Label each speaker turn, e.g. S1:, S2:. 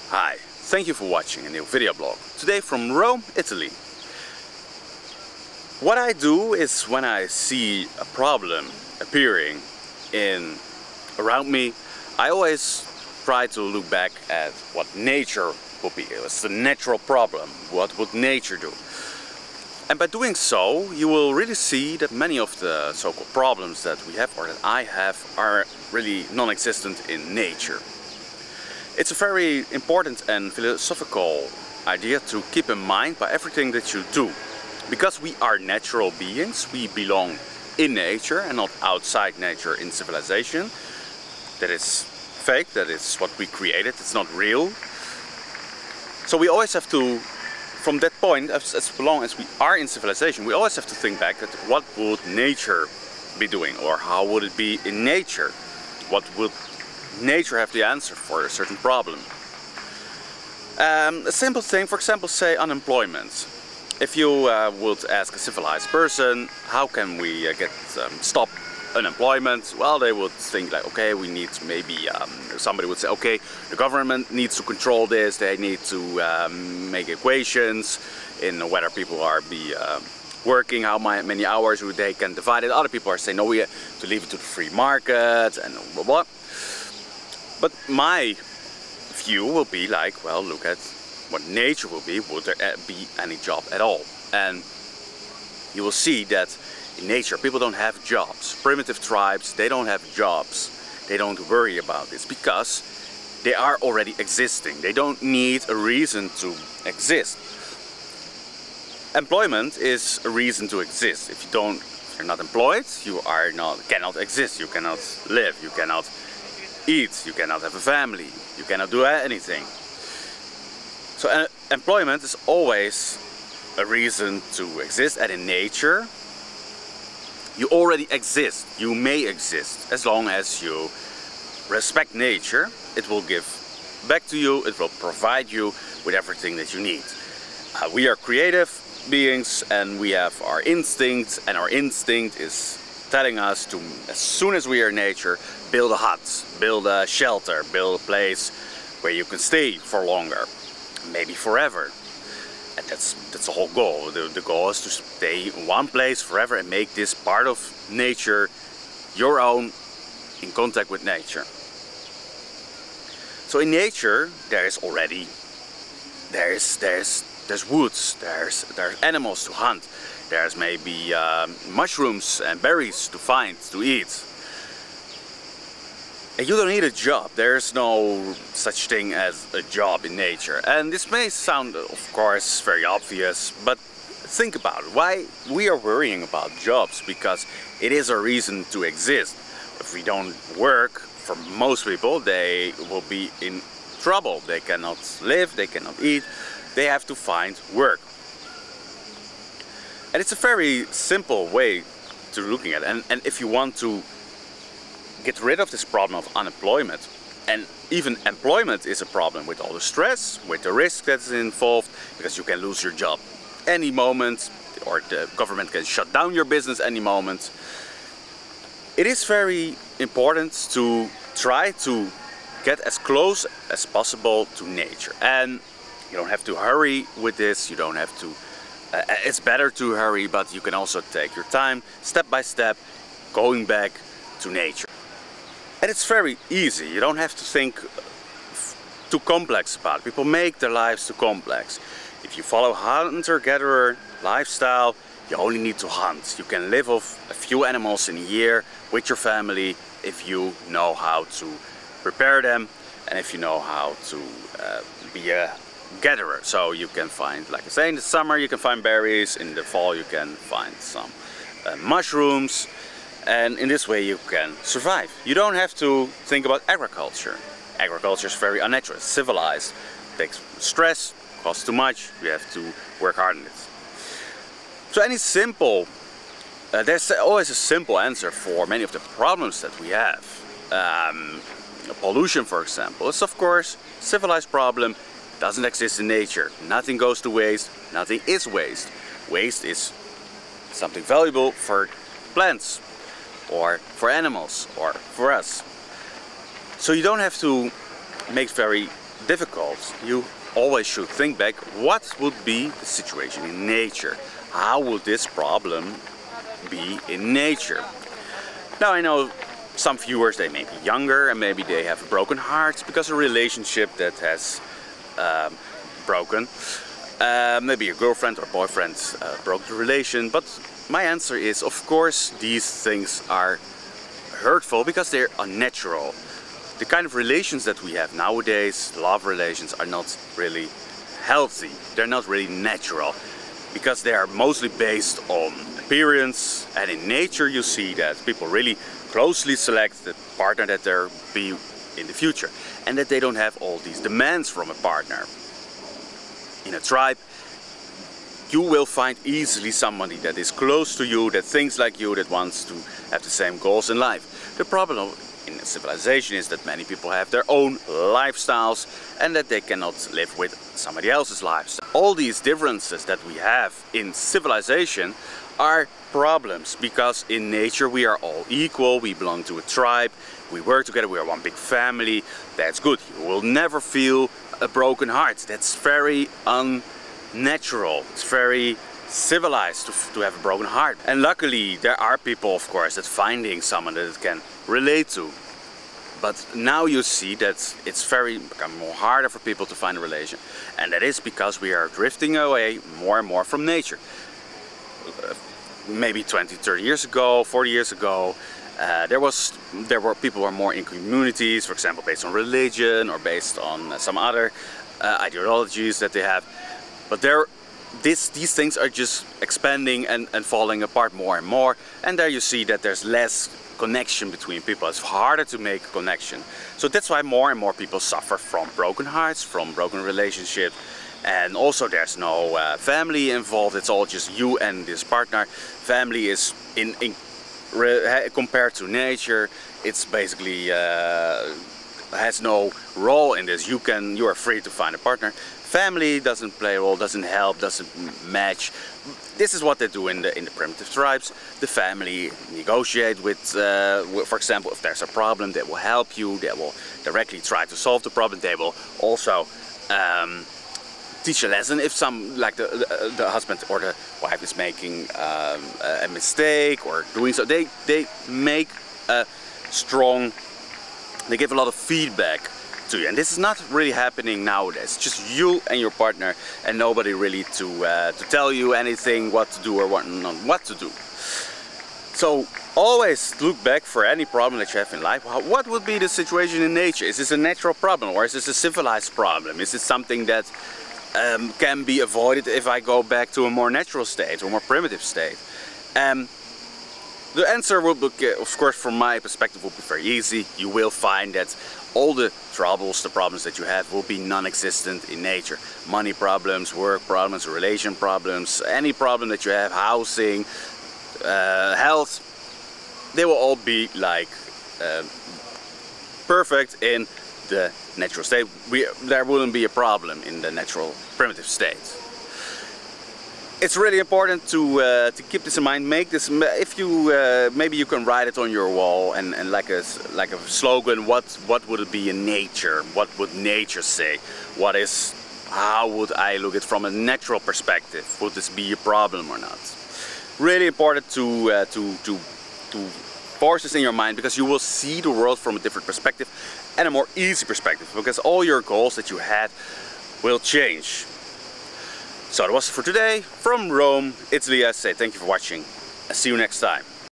S1: Hi, thank you for watching a new video blog. Today from Rome, Italy. What I do is when I see a problem appearing around me, I always try to look back at what nature would be. It's the natural problem. What would nature do? And by doing so, you will really see that many of the so-called problems that we have or that I have are really non-existent in nature. It's a very important and philosophical idea to keep in mind by everything that you do. Because we are natural beings, we belong in nature and not outside nature in civilization. That is fake, that is what we created, it's not real. So we always have to, from that point, as long as we are in civilization, we always have to think back at what would nature be doing, or how would it be in nature? What would nature have the answer for a certain problem? A simple thing, for example, say unemployment. If you would ask a civilized person, how can we stop unemployment? Well, they would think like, okay, we need maybe, somebody would say, okay, the government needs to control this, they need to make equations in whether people are working, how many hours they can divide it. Other people are saying, no, we have to leave it to the free market and blah, blah. But my view will be like, well, look at what nature will be. Would there be any job at all? And you will see that in nature people don't have jobs. Primitive tribes, they don't have jobs. They don't worry about this because they are already existing. They don't need a reason to exist. Employment is a reason to exist. If you're not employed, you cannot exist. You cannot live. You cannot eat. You cannot have a family. You cannot do anything. So employment is always a reason to exist, and in nature you already exist. You may exist as long as you respect nature. It will give back to you, it will provide you with everything that you need. We are creative beings and we have our instinct, and our instinct is telling us to, as soon as we are in nature, build a hut, build a shelter, build a place where you can stay for longer. Maybe forever. And that's the whole goal. The goal is to stay in one place forever and make this part of nature your own, in contact with nature. So in nature there's woods, there's animals to hunt, there's maybe mushrooms and berries to find, to eat. And you don't need a job. There's no such thing as a job in nature. And this may sound, of course, very obvious, but think about it. Why we are worrying about jobs? Because it is a reason to exist. If we don't work, for most people, they will be in trouble. They cannot live, they cannot eat, they have to find work. And it's a very simple way to looking at it. And if you want to get rid of this problem of unemployment, and even employment is a problem with all the stress, with the risk that's involved, because you can lose your job any moment, or the government can shut down your business any moment. It is very important to try to get as close as possible to nature, and you don't have to hurry with this. You don't have to, it's better to hurry, but you can also take your time, step by step, going back to nature. And it's very easy. You don't have to think too complex about it. People make their lives too complex. If you follow hunter-gatherer lifestyle, you only need to hunt. You can live off a few animals in a year with your family if you know how to prepare them and if you know how to be a gatherer. So you can find, like I say, in the summer you can find berries, in the fall you can find some mushrooms. And in this way you can survive. You don't have to think about agriculture. Agriculture is very unnatural, civilized, takes stress, costs too much, you have to work hard on it. So there's always a simple answer for many of the problems that we have. Pollution, for example, is of course a civilized problem, doesn't exist in nature. Nothing goes to waste, nothing is waste. Waste is something valuable for plants, or for animals, or for us. So you don't have to make very difficult, you always should think back, what would be the situation in nature? How would this problem be in nature? Now I know some viewers, they may be younger and maybe they have a broken heart because a relationship that has broken. Maybe a girlfriend or boyfriend broke the relation, but my answer is, of course, these things are hurtful because they're unnatural. The kind of relations that we have nowadays, love relations, are not really healthy. They're not really natural because they are mostly based on appearance, and in nature you see that people really closely select the partner that they'll be in the future, and that they don't have all these demands from a partner. In a tribe, you will find easily somebody that is close to you, that thinks like you, that wants to have the same goals in life. The problem in civilization is that many people have their own lifestyles and that they cannot live with somebody else's lifestyle. All these differences that we have in civilization are problems, because in nature we are all equal, we belong to a tribe, we work together, we are one big family. That's good. You will never feel a broken heart. That's very unnatural. It's very civilized to have a broken heart. And luckily there are people, of course, that finding someone that it can relate to. But now you see that it's become more harder for people to find a relation. And that is because we are drifting away more and more from nature. Maybe 20, 30 years ago, 40 years ago, people were more in communities, for example, based on religion or based on some other ideologies that they have. But these things are just expanding and falling apart more and more. And there you see that there's less connection between people. It's harder to make a connection. So that's why more and more people suffer from broken hearts, from broken relationships. And also there's no family involved. It's all just you and this partner. Family is compared to nature, it's basically has no role in this. You are free to find a partner. Family doesn't play a role, doesn't help, doesn't match. This is what they do in the primitive tribes. The family negotiate with, for example, if there's a problem, they will help you. They will directly try to solve the problem. They will also teach a lesson if the husband or the wife is making a mistake or doing so. They make a strong, they give a lot of feedback to you, and this is not really happening nowadays. It's just you and your partner, and nobody really to tell you anything, what to do or what to do. So always look back for any problem that you have in life. What would be the situation in nature? Is this a natural problem, or is this a civilized problem? Is it something that can be avoided if I go back to a more natural state or more primitive state? The answer will be, of course, from my perspective, will be very easy. You will find that all the troubles, the problems that you have, will be non-existent in nature. Money problems, work problems, relation problems, any problem that you have, housing, health, they will all be like perfect in the natural state. There wouldn't be a problem in the natural primitive state. It's really important to keep this in mind. Make this, if you maybe you can write it on your wall and like a slogan. What would it be in nature? What would nature say? How would I look at it from a natural perspective? Would this be a problem or not? Really important to force this in your mind, because you will see the world from a different perspective and a more easy perspective, because all your goals that you had will change. So that was it for today. From Rome, Italy, I say thank you for watching and see you next time.